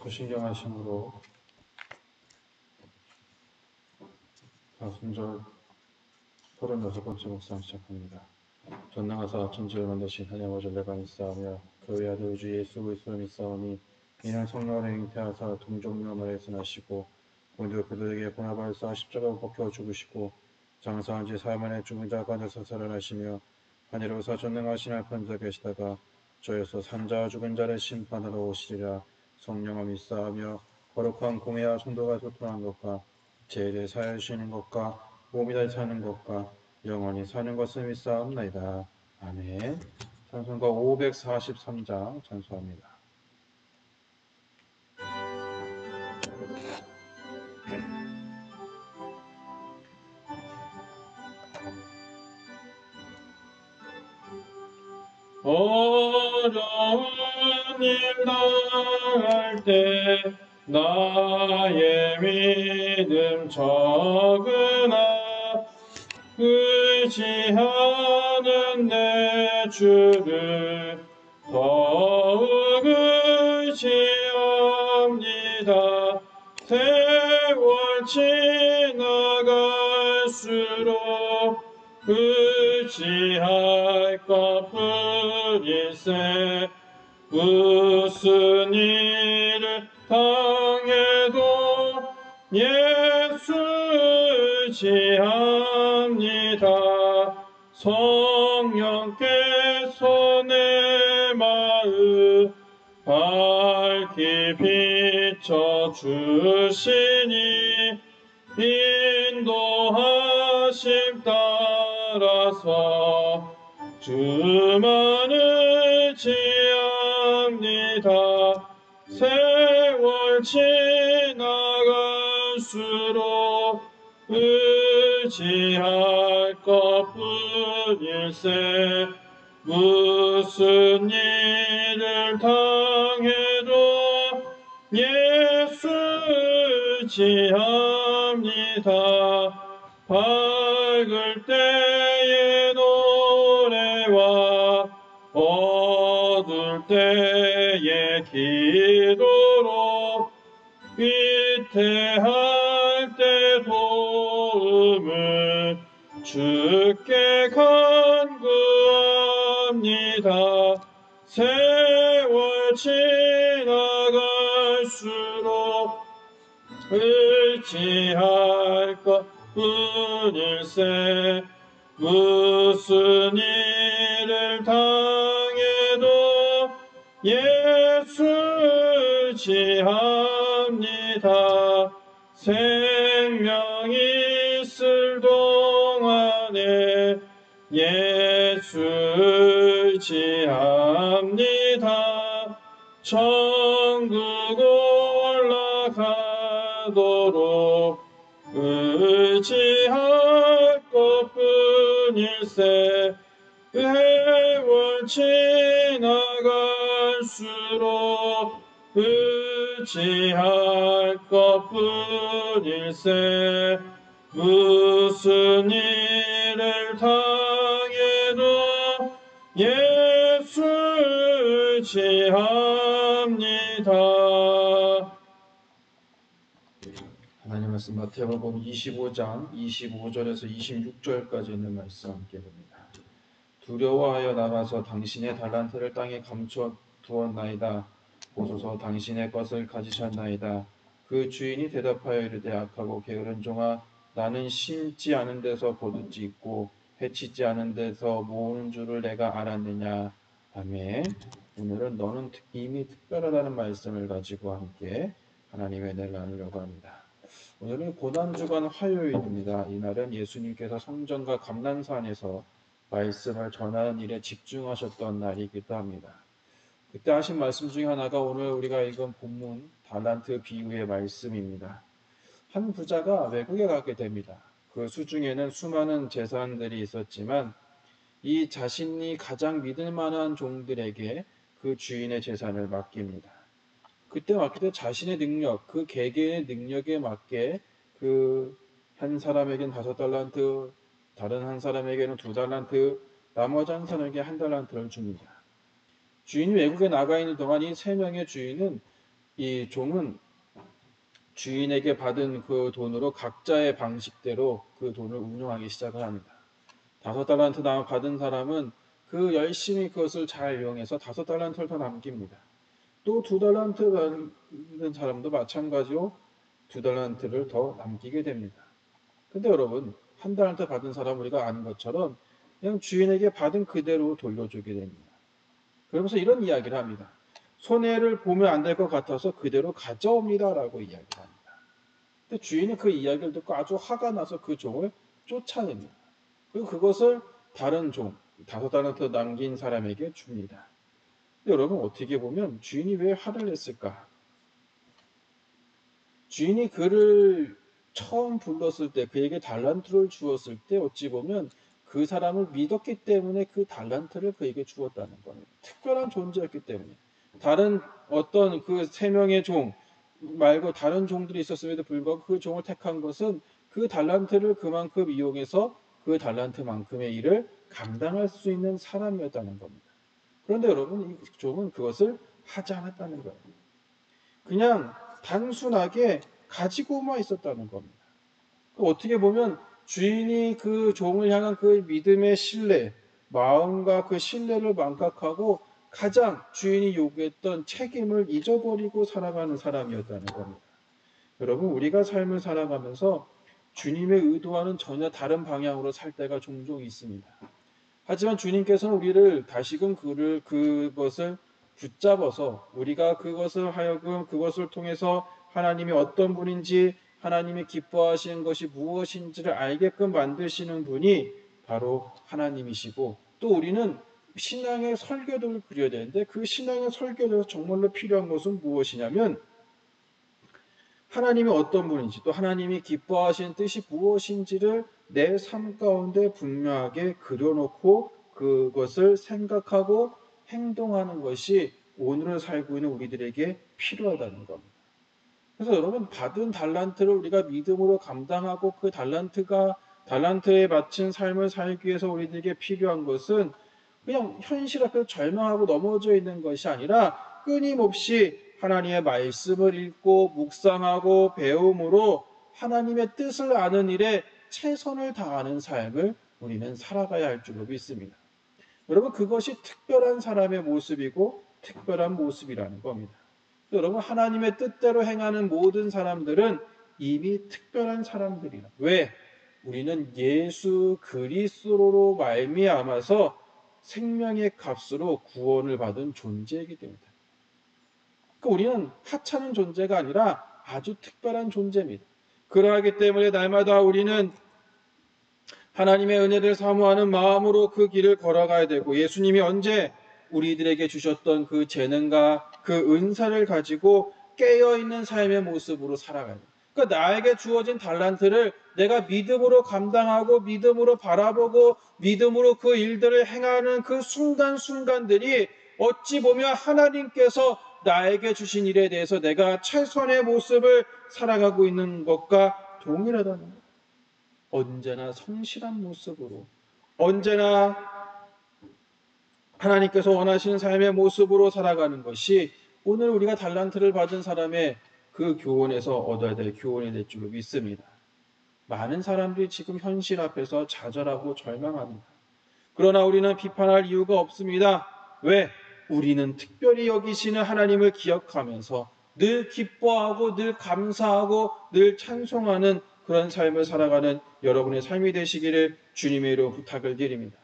좋고 신령하심으로 사순절 36번째 묵상 시작합니다. 전능하사 천지를 만드신 하나님 아버지 내가 믿사오며 그 외아들 주 예수 그리스도를 믿사오니 이는 성령으로 잉태하사 동정녀 마리아에서 나시고 오늘 그들에게 고난받으사 십자가로 벗겨 죽으시고 장사한 지 사흘 만에 죽은 자 가운데서 살아나시며 하늘에서 전능하신 하나님 계시다가 저에서 산자와 죽은 자를 심판하러 오시리라. 성령을 믿사하며 거룩한 공회와 성도가 소통한 것과 죄를 사하여 주시는 것과 몸이 다시 사는 것과 영원히 사는 것을 믿사옵나이다. 아멘. 찬송가 543장 찬송합니다. 어려운 일 당할 때 나의 믿음 적으나 의지하는 내 주를 더욱 의지합니다. 세월 지나갈수록 의지할 것뿐일세. 무슨 일을 당해도 예수 의지합니다. 성령께서 내 마음 밝히 비춰주시니 인도하심 따라서 주만 의지합니다. 세월 지나갈수록 의지할 것뿐일세. 무슨 일을 당해도 예수 의지합니다. 밝을 때의 노래와 어두울 때의 기도로 위태할 때 도움을 주께 간구합니다. 세월 지나갈수록 의지할 것뿐일세. 무슨 일을 당해도 예수 의지합니다. 생명이 있을 동안에 예수 의지합니다. 천국 올라가도록 의지할 것뿐일세. 세월 지나갈수록 의지할 것뿐일세. 무슨 일을 당해도 예수 의지합니다. 하나님 말씀 마태복음 25장 25절에서 26절까지 있는 말씀 함께 봅니다. 두려워하여 나가서 당신의 달란트를 땅에 감춰 두었나이다. 보소서 당신의 것을 가지셨나이다. 그 주인이 대답하여 이르되 악하고 게으른 종아, 나는 심지 않은 데서 거두지 있고 해치지 않은 데서 모으는 줄을 내가 알았느냐. 아멘. 오늘은 너는 이미 특별하다는 말씀을 가지고 함께 하나님의 은혜를 나누려고 합니다. 오늘은 고난주간 화요일입니다. 이날은 예수님께서 성전과 감난산에서 말씀을 전하는 일에 집중하셨던 날이기도 합니다. 그때 하신 말씀 중에 하나가 오늘 우리가 읽은 본문 달란트 비유의 말씀입니다. 한 부자가 외국에 가게 됩니다. 그 수중에는 수많은 재산들이 있었지만 이 자신이 가장 믿을 만한 종들에게 그 주인의 재산을 맡깁니다. 그때 맡길 때 자신의 능력, 그 개개의 능력에 맞게 그 한 사람에게는 5달란트, 다른 한 사람에게는 2달란트, 나머지 한 사람에게 1달란트를 줍니다. 주인이 외국에 나가 있는 동안 이 3명의 주인은 이 종은 주인에게 받은 그 돈으로 각자의 방식대로 그 돈을 운용하기 시작을 합니다. 5달란트 받은 사람은 그 열심히 그것을 잘 이용해서 5달란트를 더 남깁니다. 또 2달란트 받은 사람도 마찬가지로 2달란트를 더 남기게 됩니다. 근데 여러분, 1달란트 받은 사람 우리가 아는 것처럼 그냥 주인에게 받은 그대로 돌려주게 됩니다. 그러면서 이런 이야기를 합니다. 손해를 보면 안 될 것 같아서 그대로 가져옵니다라고 이야기를 합니다. 근데 주인이 그 이야기를 듣고 아주 화가 나서 그 종을 쫓아냅니다. 그리고 그것을 다른 종, 5달란트 남긴 사람에게 줍니다. 근데 여러분 어떻게 보면 주인이 왜 화를 냈을까? 주인이 그를 처음 불렀을 때 그에게 달란트를 주었을 때 어찌 보면 그 사람을 믿었기 때문에 그 달란트를 그에게 주었다는 겁니다. 특별한 존재였기 때문에. 다른 어떤 그 3명의 종 말고 다른 종들이 있었음에도 불구하고 그 종을 택한 것은 그 달란트를 그만큼 이용해서 그 달란트만큼의 일을 감당할 수 있는 사람이었다는 겁니다. 그런데 여러분, 이 종은 그것을 하지 않았다는 거예요. 그냥 단순하게 가지고만 있었다는 겁니다. 어떻게 보면 주인이 그 종을 향한 그 믿음의 신뢰, 마음과 그 신뢰를 망각하고 가장 주인이 요구했던 책임을 잊어버리고 살아가는 사람이었다는 겁니다. 여러분, 우리가 삶을 살아가면서 주님의 의도와는 전혀 다른 방향으로 살 때가 종종 있습니다. 하지만 주님께서는 우리를 다시금 그것을 붙잡아서 우리가 그것을 하여금 그것을 통해서 하나님이 어떤 분인지 하나님이 기뻐하시는 것이 무엇인지를 알게끔 만드시는 분이 바로 하나님이시고 또 우리는 신앙의 설교도를 그려야 되는데 그 신앙의 설교도에서 정말로 필요한 것은 무엇이냐면 하나님이 어떤 분인지 또 하나님이 기뻐하시는 뜻이 무엇인지를 내 삶 가운데 분명하게 그려놓고 그것을 생각하고 행동하는 것이 오늘을 살고 있는 우리들에게 필요하다는 겁니다. 그래서 여러분 받은 달란트를 우리가 믿음으로 감당하고 그 달란트에 맞춘 삶을 살기 위해서 우리들에게 필요한 것은 그냥 현실 앞에서 절망하고 넘어져 있는 것이 아니라 끊임없이 하나님의 말씀을 읽고 묵상하고 배움으로 하나님의 뜻을 아는 일에 최선을 다하는 삶을 우리는 살아가야 할 줄로 믿습니다. 여러분 그것이 특별한 사람의 모습이고 특별한 모습이라는 겁니다. 여러분 하나님의 뜻대로 행하는 모든 사람들은 이미 특별한 사람들이라. 왜? 우리는 예수 그리스도로 말미암아서 생명의 값으로 구원을 받은 존재이기 때문이다. 그러니까 우리는 하찮은 존재가 아니라 아주 특별한 존재입니다. 그러하기 때문에 날마다 우리는 하나님의 은혜를 사모하는 마음으로 그 길을 걸어가야 되고 예수님이 언제 우리들에게 주셨던 그 재능과 그 은사를 가지고 깨어있는 삶의 모습으로 살아가야 돼요. 그러니까 나에게 주어진 달란트를 내가 믿음으로 감당하고 믿음으로 바라보고 믿음으로 그 일들을 행하는 그 순간순간들이 어찌 보면 하나님께서 나에게 주신 일에 대해서 내가 최선의 모습을 살아가고 있는 것과 동일하다는 거예요. 언제나 성실한 모습으로 언제나 하나님께서 원하시는 삶의 모습으로 살아가는 것이 오늘 우리가 달란트를 받은 사람의 그 교훈에서 얻어야 될 교훈이 될 줄로 믿습니다. 많은 사람들이 지금 현실 앞에서 좌절하고 절망합니다. 그러나 우리는 비판할 이유가 없습니다. 왜? 우리는 특별히 여기시는 하나님을 기억하면서 늘 기뻐하고 늘 감사하고 늘 찬송하는 그런 삶을 살아가는 여러분의 삶이 되시기를 주님의 이름으로 부탁을 드립니다.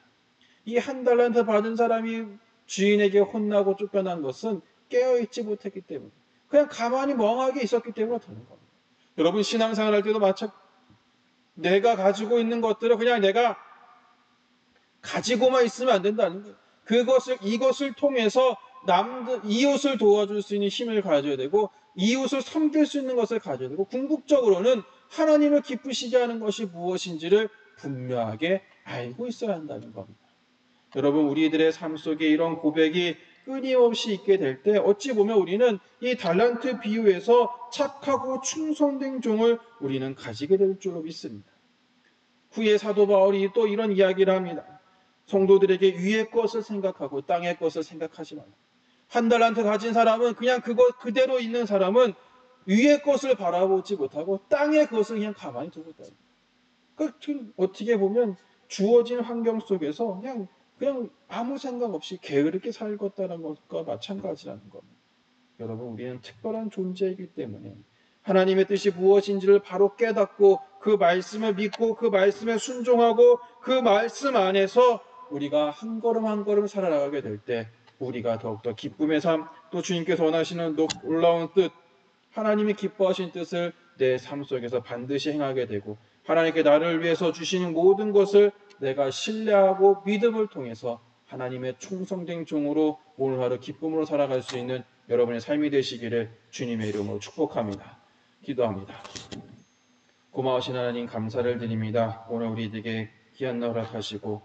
이 1달란트 받은 사람이 주인에게 혼나고 쫓겨난 것은 깨어있지 못했기 때문에 그냥 가만히 멍하게 있었기 때문에 되는 겁니다. 여러분 신앙생활 할 때도 내가 가지고 있는 것들을 그냥 내가 가지고만 있으면 안 된다는 거예요. 이것을 통해서 이웃을 도와줄 수 있는 힘을 가져야 되고, 이웃을 섬길 수 있는 것을 가져야 되고, 궁극적으로는 하나님을 기쁘시게 하는 것이 무엇인지를 분명하게 알고 있어야 한다는 겁니다. 여러분, 우리들의 삶 속에 이런 고백이 끊임없이 있게 될 때, 어찌 보면 우리는 이 달란트 비유에서 착하고 충성된 종을 우리는 가지게 될 줄로 믿습니다. 후에 사도 바울이 또 이런 이야기를 합니다. 성도들에게 위의 것을 생각하고 땅의 것을 생각하지 말라. 한 달란트 가진 사람은 그냥 그거 그대로 있는 사람은 위의 것을 바라보지 못하고 땅의 것을 그냥 가만히 두고 있다. 그 어떻게 보면 주어진 환경 속에서 그냥 아무 생각 없이 게으르게 살겠다는 것과 마찬가지라는 겁니다. 여러분, 우리는 특별한 존재이기 때문에 하나님의 뜻이 무엇인지를 바로 깨닫고 그 말씀을 믿고 그 말씀에 순종하고 그 말씀 안에서 우리가 한 걸음 한 걸음 살아나가게 될 때 우리가 더욱더 기쁨의 삶, 또 주님께서 원하시는 놀라운 뜻, 하나님이 기뻐하신 뜻을 내 삶 속에서 반드시 행하게 되고 하나님께 나를 위해서 주시는 모든 것을 내가 신뢰하고 믿음을 통해서 하나님의 충성된 종으로 오늘 하루 기쁨으로 살아갈 수 있는 여러분의 삶이 되시기를 주님의 이름으로 축복합니다. 기도합니다. 고마우신 하나님 감사를 드립니다. 오늘 우리에게 귀한 날 허락하시고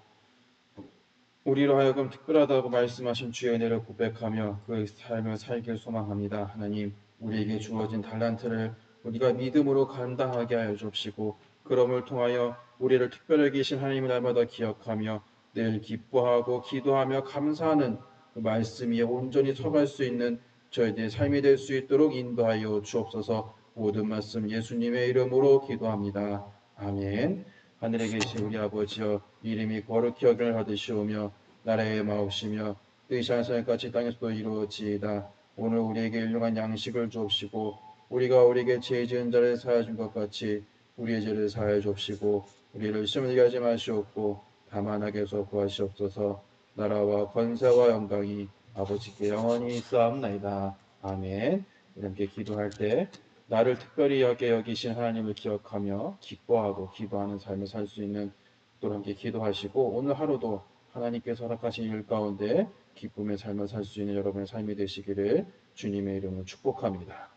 우리로 하여금 특별하다고 말씀하신 주의 은혜를 고백하며 그 삶을 살길 소망합니다. 하나님, 우리에게 주어진 달란트를 우리가 믿음으로 감당하게 하여 주옵시고 그럼을 통하여 우리를 특별하게 계신 하나님을 날마다 기억하며 늘 기뻐하고 기도하며 감사하는 그 말씀 위에 온전히 서갈 수 있는 저희들의 삶이 될 수 있도록 인도하여 주옵소서. 모든 말씀 예수님의 이름으로 기도합니다. 아멘. 하늘에 계신 우리 아버지여, 이름이 거룩히 여김을 받으시오며 나라의 마옵시며 뜻이 하늘과 같이 땅에서도 이루어지이다. 오늘 우리에게 일용한 양식을 주옵시고 우리가 우리에게 죄 지은 자를 사하여 준 것 같이 우리의 죄를 사하여 주옵시고 우리를 시험에 하지 마시옵고 다만 악에서 구하시옵소서. 나라와 권세와 영광이 아버지께 영원히 있사옵나이다. 아멘. 이렇게 기도할 때 나를 특별히 여기신 하나님을 기억하며 기뻐하고 기도하는 삶을 살 수 있는 또 함께 기도하시고 오늘 하루도 하나님께서 허락하신 일 가운데 기쁨의 삶을 살 수 있는 여러분의 삶이 되시기를 주님의 이름으로 축복합니다.